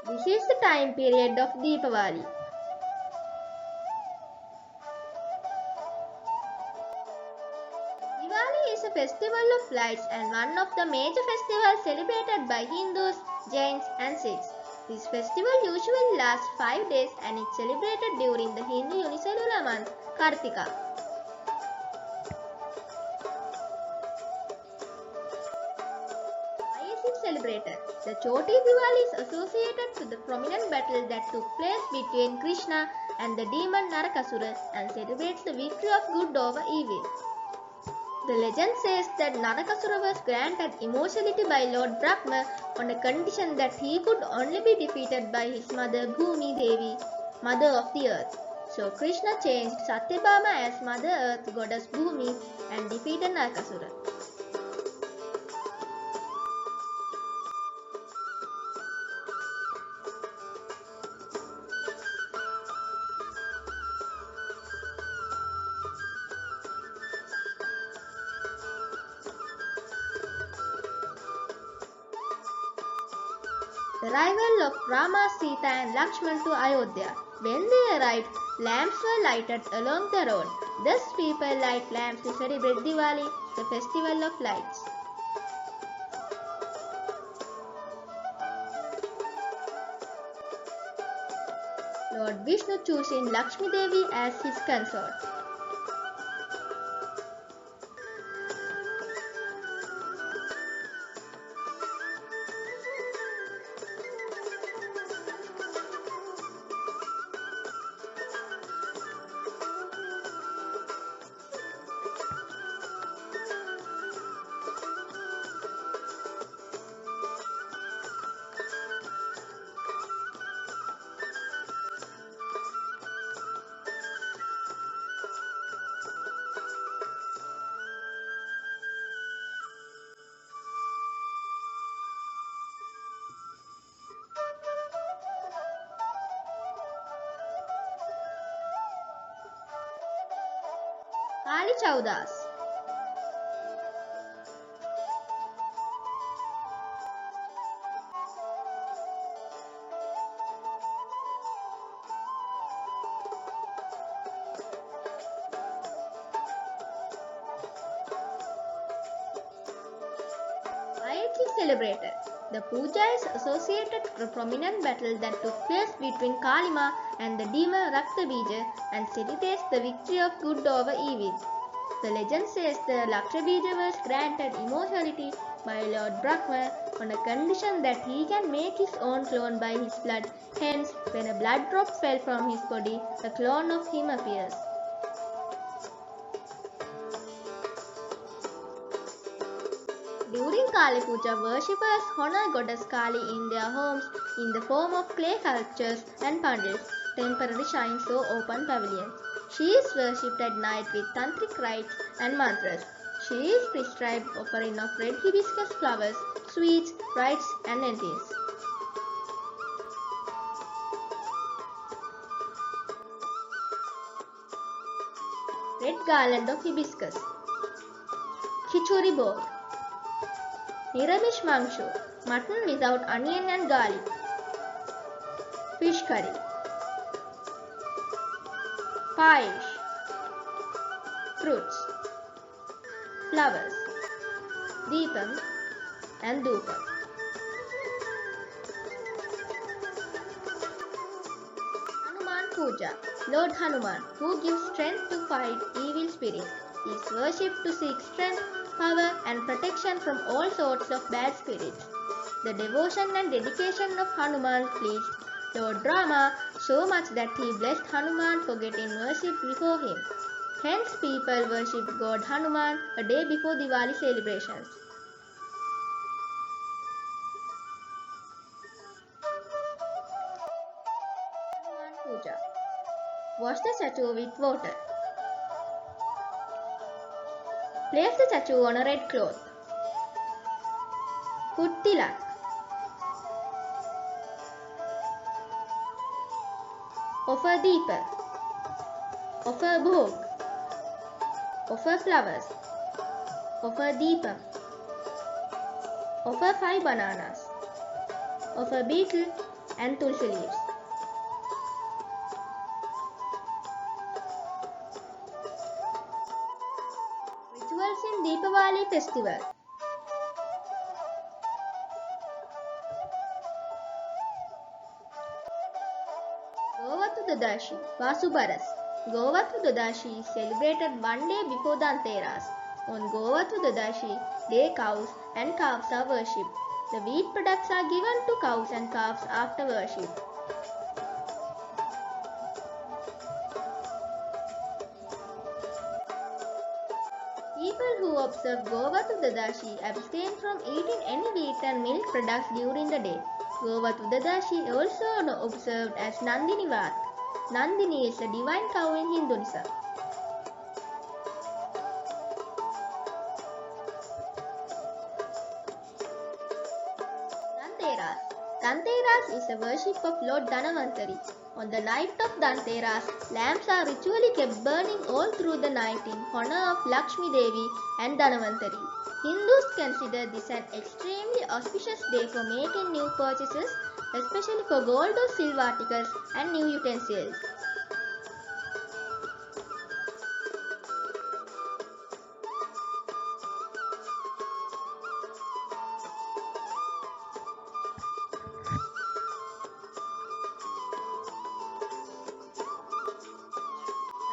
This is the time period of Deepavali. Diwali is a festival of lights and one of the major festivals celebrated by Hindus, Jains and Sikhs. This festival usually lasts 5 days and is celebrated during the Hindu unisolar month Kartika. Why is it celebrated? The Choti Diwali is associated with the prominent battle that took place between Krishna and the demon Narakasura and celebrates the victory of good over evil. The legend says that Narakasura was granted immortality by Lord Brahma on a condition that he could only be defeated by his mother Bhumi Devi, mother of the earth. So Krishna changed Satyabhama as Mother Earth goddess Bhumi and defeated Narakasura. The arrival of Rama, Sita and Lakshman to Ayodhya. When they arrived, lamps were lighted along the road. Thus people light lamps to celebrate Diwali, the festival of lights. Lord Vishnu choosing Lakshmi Devi as his consort. Kali Chaudas. Why it is celebrated? The puja is associated with a prominent battle that took place between Kalima and the demon Raktabija and celebrates the victory of good over evil. The legend says the Raktabija was granted immortality by Lord Brahma on a condition that he can make his own clone by his blood. Hence, when a blood drop fell from his body, a clone of him appears. During Kali Puja, worshippers honor goddess Kali in their homes in the form of clay sculptures and pandals, temporary shrines or open pavilions. She is worshipped at night with tantric rites and mantras. She is prescribed offering of red hibiscus flowers, sweets, rice and lentils. Red garland of hibiscus. Khichuri bhog. Niramish mangsho, mutton without onion and garlic. Fish curry. Payesh. Fruits. Flowers. Deepam and Dupam. Hanuman Puja. Lord Hanuman, who gives strength to fight evil spirits, is worshipped to seek strength, power and protection from all sorts of bad spirits. The devotion and dedication of Hanuman pleased Lord Rama so much that he blessed Hanuman for getting worship before him. Hence people worship God Hanuman a day before Diwali celebrations. Hanuman Puja. Wash the statue with water. Place the statue on a red cloth. Put tilak. Offer deepa. Offer bhog. Offer flowers. Offer deepam. Offer 5 bananas. Offer beetle. and tulsi leaves. Rituals in Deepavali festival. Govatu Dadashi, Vasubaras. Govatu Dadashi is celebrated one day before Dhanteras. On Govatu Dadashi, day cows and calves are worshipped. The wheat products are given to cows and calves after worship. People who observe Govatu Dadashi abstain from eating any wheat and milk products during the day. Govatu Dadashi also observed as Nandini Vat. Nandini is a divine cow in Hinduism. Dhanteras. Dhanteras is a worship of Lord Dhanvantari. On the night of Dhanteras, lamps are ritually kept burning all through the night in honor of Lakshmi Devi and Dhanvantari. Hindus consider this an extremely auspicious day for making new purchases, especially for gold or silver articles and new utensils.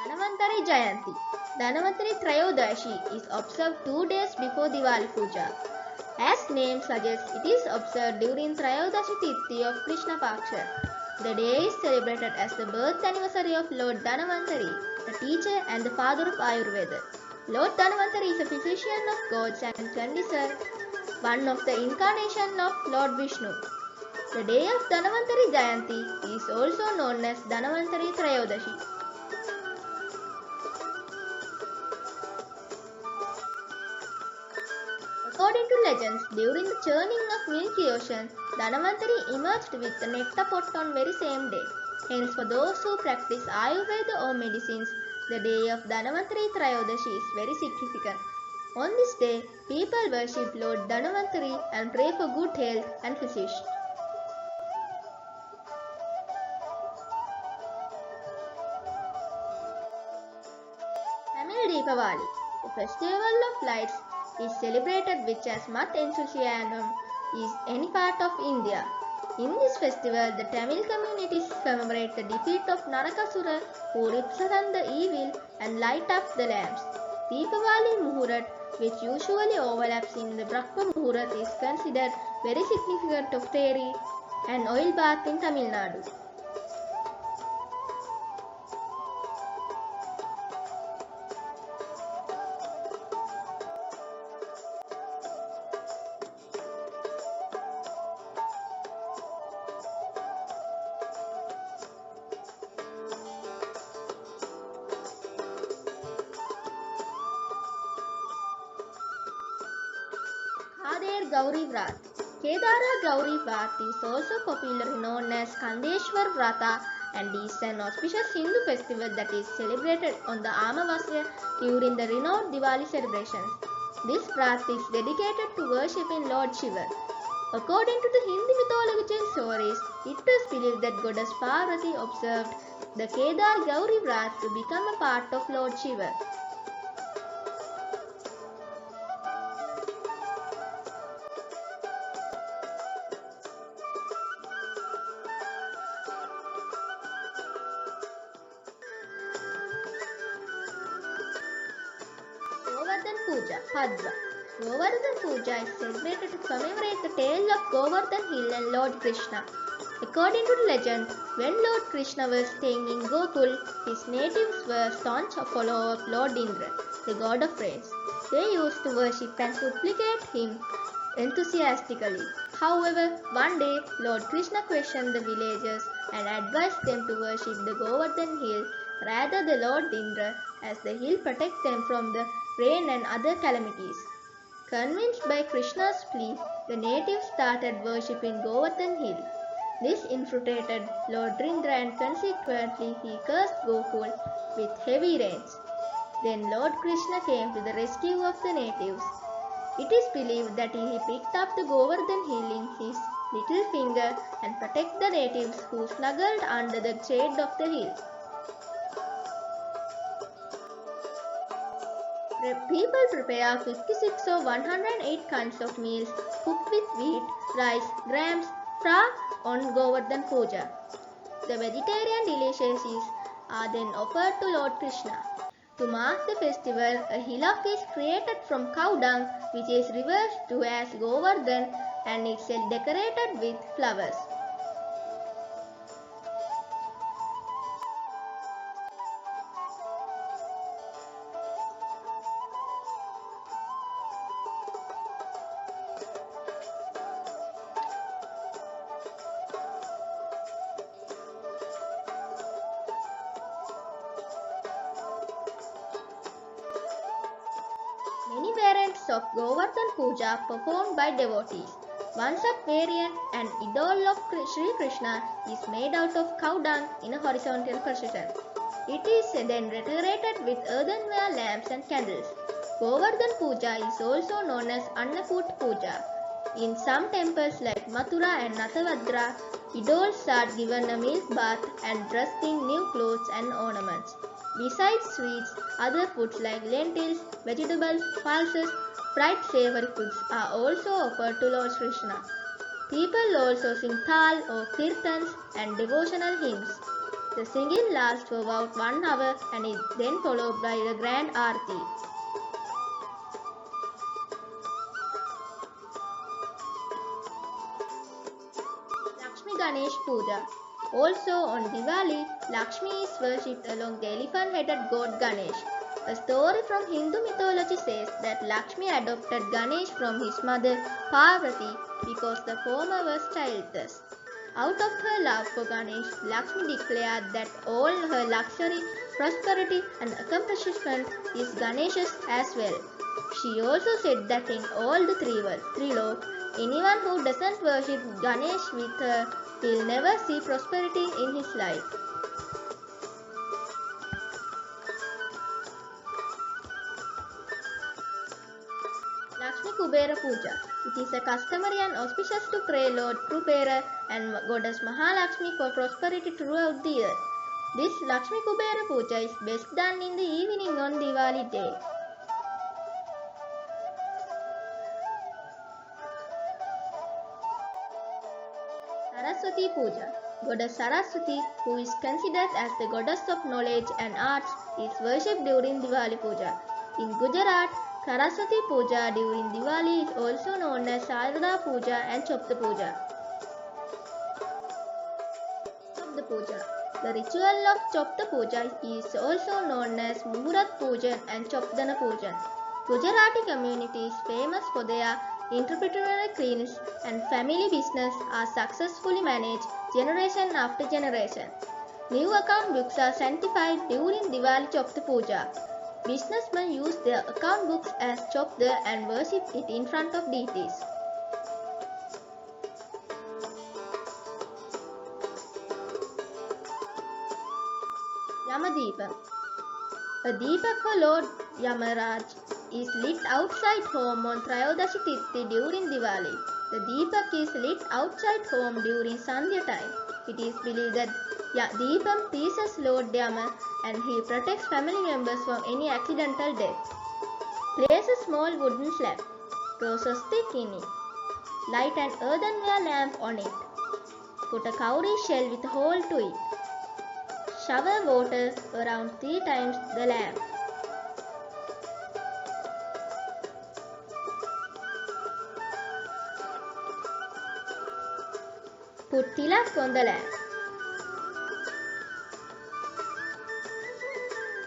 Dhanvantari Jayanti. Dhanvantari Trayodashi is observed 2 days before Diwali Puja. As name suggests, it is observed during Trayodashi Tithi of Krishna Paksha. The day is celebrated as the birth anniversary of Lord Dhanvantari, the teacher and the father of Ayurveda. Lord Dhanvantari is a physician of gods and considered one of the incarnations of Lord Vishnu. The day of Dhanvantari Jayanti is also known as Dhanvantari Trayodashi. According to legends, during the churning of Milky Ocean, Dhanvantari emerged with the nectar pot on very same day. Hence, for those who practice Ayurveda or medicines, the day of Dhanvantari Trayodashi is very significant. On this day, people worship Lord Dhanvantari and pray for good health and physicians. Tamil Deepavali, the festival of lights, is celebrated with as much enthusiasm as any part of India. In this festival, the Tamil communities commemorate the defeat of Narakasura, who represent the evil, and light up the lamps. Deepavali Muhurat, which usually overlaps in the Brahma Muhurat, is considered very significant of Theri and oil bath in Tamil Nadu. Kader Gauri Vrat. Kedara Gauri Vrat is also popularly known as Kandeshwar Vrata and is an auspicious Hindu festival that is celebrated on the Amavasya during the renowned Diwali celebrations. This Vrat is dedicated to worshipping Lord Shiva. According to the Hindu mythological stories, it was believed that goddess Parvati observed the Kedar Gauri Vrat to become a part of Lord Shiva. Govardhan Puja, Bhadra. Govardhan Puja is celebrated to commemorate the tale of Govardhan Hill and Lord Krishna. According to the legend, when Lord Krishna was staying in Gokul, his natives were staunch followers of Lord Indra, the god of rains. They used to worship and supplicate him enthusiastically. However, one day, Lord Krishna questioned the villagers and advised them to worship the Govardhan Hill rather than Lord Indra, as the hill protects them from the rain and other calamities. Convinced by Krishna's plea, the natives started worshipping Govardhan Hill. This infuriated Lord Indra and consequently he cursed Gokul with heavy rains. Then Lord Krishna came to the rescue of the natives. It is believed that he picked up the Govardhan Hill in his little finger and protect the natives who snuggled under the shade of the hill. People prepare 56 or 108 kinds of meals cooked with wheat, rice, grams, flour on Govardhan Puja. The vegetarian delicacies are then offered to Lord Krishna. To mark the festival, a hillock is created from cow dung which is reversed to as Govardhan and is decorated with flowers. Many variants of Govardhan Puja performed by devotees. One sub-variant, an idol of Sri Krishna, is made out of cow dung in a horizontal procession. It is then decorated with earthenware lamps and candles. Govardhan Puja is also known as Annakut Puja. In some temples like Mathura and Nathavadra, idols are given a milk bath and dressed in new clothes and ornaments. Besides sweets, other foods like lentils, vegetables, pulses, fried savory foods are also offered to Lord Krishna. People also sing thal or kirtans and devotional hymns. The singing lasts for about 1 hour and is then followed by the grand aarti. Lakshmi Ganesh Puja. Also on Diwali, Lakshmi is worshipped along the elephant-headed god Ganesh. A story from Hindu mythology says that Lakshmi adopted Ganesh from his mother Parvati because the former was childless. Out of her love for Ganesh, Lakshmi declared that all her luxury, prosperity and accomplishment is Ganesh's as well. She also said that in all the three loks, anyone who doesn't worship Ganesh with her will never see prosperity in his life. Lakshmi Kubera Puja. It is a customary and auspicious to pray Lord Kubera and Goddess Mahalakshmi for prosperity throughout the year. This Lakshmi Kubera Puja is best done in the evening on Diwali day. Saraswati Puja. Goddess Saraswati, who is considered as the goddess of knowledge and arts, is worshipped during Diwali Puja. In Gujarat, Saraswati Puja during Diwali is also known as Sharada Puja and Chopta Puja. Chopta Puja. The ritual of Chopta Puja is also known as Muhurat Pujan and Chopdana Pujan. Gujarati community is famous for their entrepreneurial and family business are successfully managed generation after generation. New account books are sanctified during Diwali Chopta Puja. Businessmen use their account books as chopda and worship it in front of deities. Yamadeepam. A deepak for Lord Yamaraj is lit outside home on Trayodashi Tithi during Diwali. The deepak is lit outside home during Sandhya time. It is believed that Deepam pleases Lord Yama and he protects family members from any accidental death. Place a small wooden slab. Throw a stick in it. Light an earthenware lamp on it. Put a cowrie shell with a hole to it. Shower water around 3 times the lamp. Put tilak on the lamp.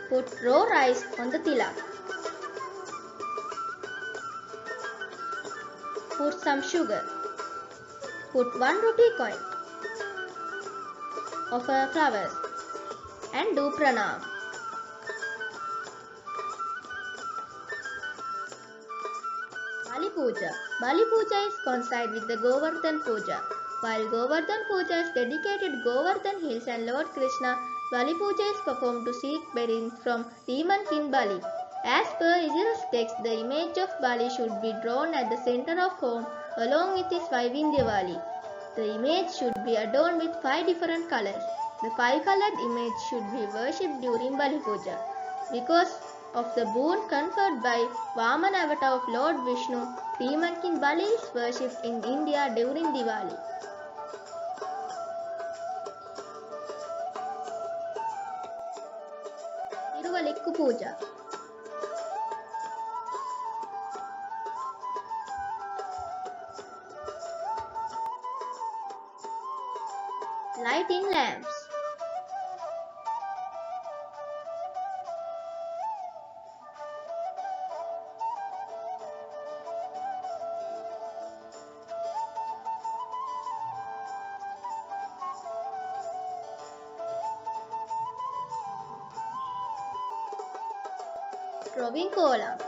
Put raw rice on the tilak. Put some sugar. Put 1 rupee coin. Offer flowers. And do pranam. Bali Puja. Bali Puja is coincide with the Govardhan Puja. While Govardhan Puja is dedicated Govardhan Hills and Lord Krishna, Bali Puja is performed to seek blessings from demon king Bali. As per Isir's text, the image of Bali should be drawn at the center of home along with his wife in Diwali. The image should be adorned with 5 different colors. The 5-colored image should be worshipped during Bali Puja. Because of the boon conferred by Vaman avatar of Lord Vishnu, demon king Bali is worshipped in India during Diwali. Tiruvalikku Puja. Lighting lamps. Drawing kolam.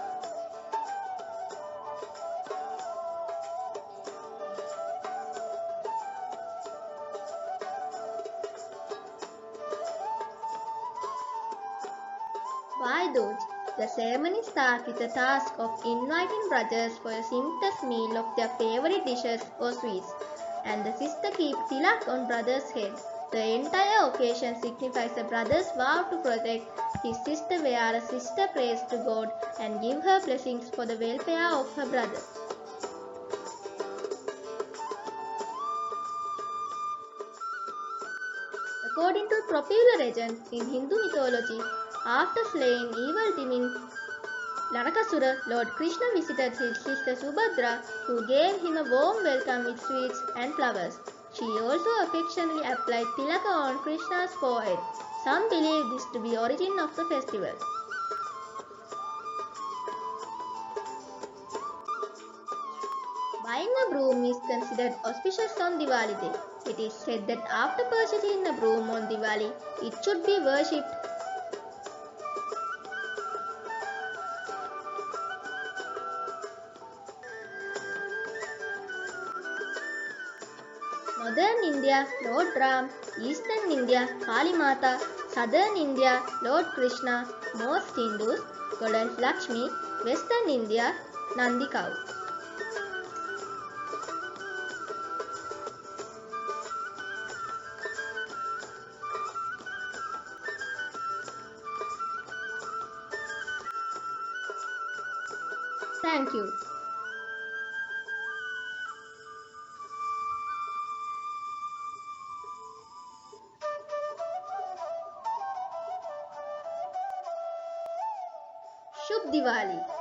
Vaidoj. The ceremony starts with the task of inviting brothers for a simplest meal of their favorite dishes or sweets, and the sister keeps tilak on brother's head. The entire occasion signifies a brother's vow to protect his sister, where a sister prays to God and give her blessings for the welfare of her brother. According to popular legend in Hindu mythology, after slaying evil demon Narakasura, Lord Krishna visited his sister Subhadra, who gave him a warm welcome with sweets and flowers. She also affectionately applied tilaka on Krishna's forehead. Some believe this to be origin of the festival. Buying a broom is considered auspicious on Diwali day. It is said that after purchasing a broom on Diwali, it should be worshipped. Northern India, Lord Ram; Eastern India, Kali Mata; Southern India, Lord Krishna; most Hindus, Goddess Lakshmi; Western India, Nandi cow. Thank you. Shubh Diwali.